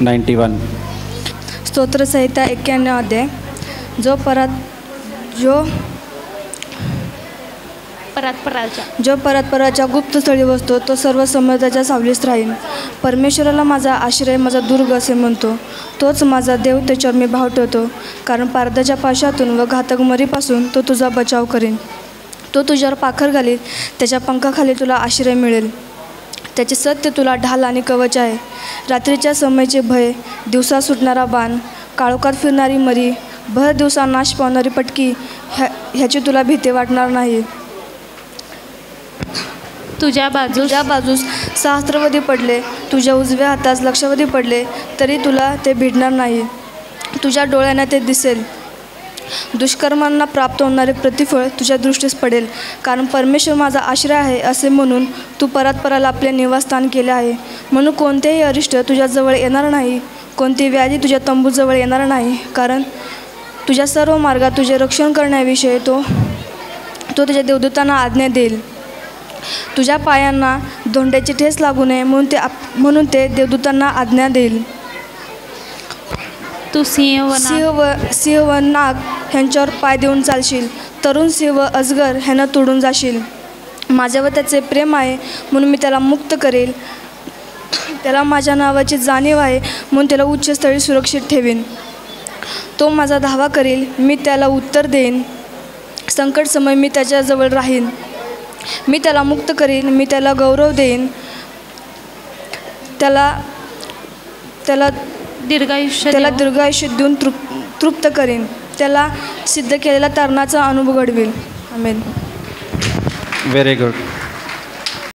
91. स्तोत्रसंहिता 91 अध्याय. जो परतपराच्या गुप्त स्थळी बसतो तो सर्व समर्थाच्या सावलीस राहील. परमेश्वराला माझा आश्रय, माझा दुर्ग असे म्हणतो. तोच माझा देव, त्याच्यावर मी भाव ठेवतो. कारण पारध्याच्या पाशातून व घातक मरीपासून तो तुझा बचाव करेन. तो तुझ्यावर पाखर घालील, त्याच्या पंखाखाली तुला आश्रय मिळेल. त्याचे सत्य तुला ढाल आणि कवच आहे. रात्रीच्या समयचे भय, दिवसा सुटणारा बाण, काळोखात फिरणारी मरी, भर दिवसा नाश पावणारी पटकी, ह्याची तुला भीती वाटणार नाही. तुझ्या बाजूस सहस्त्रवधी पडले, तुझ्या उजव्या हातास लक्षावधी पडले, तरी तुला ते भिडणार नाही. तुझ्या डोळ्यांना ते दिसेल. दुष्कर्मांना प्राप्त होणारे प्रतिफळ तुझ्या दृष्टीस पडेल. कारण परमेश्वर माझा आश्रय आहे असे म्हणून तू परतपराला आपले निवासस्थान केले आहे. म्हणून कोणतेही अरिष्ट तुझ्याजवळ येणार नाही, कोणती व्याधी तुझ्या तंबूजवळ येणार नाही. कारण तुझ्या सर्व मार्गात तुझे रक्षण करण्याविषयी तो तुझ्या देवदूतांना आज्ञा देईल. तुझ्या पायांना धोंड्याची ठेस लागू नये म्हणून ते देवदूतांना आज्ञा देईल. तू सिंह व नाग ह्यांच्यावर पाय देऊन चालशील. तरुण सिंह व अजगर ह्यांना तोडून जाशील. माझ्यावर त्याचे प्रेम आहे म्हणून मी त्याला मुक्त करेल. त्याला माझ्या नावाची जाणीव आहे म्हणून त्याला उच्चस्थळी सुरक्षित ठेवीन. तो माझा धावा करेल, मी त्याला उत्तर देईन. संकट समय मी त्याच्याजवळ राहीन. मी त्याला मुक्त करीन, मी त्याला गौरव देईन. त्याला दीर्घायुष्य देऊन तृप्त करीन. त्याला सिद्ध केलेला तरणाचा अनुभव घडवील. आमेन. Very good.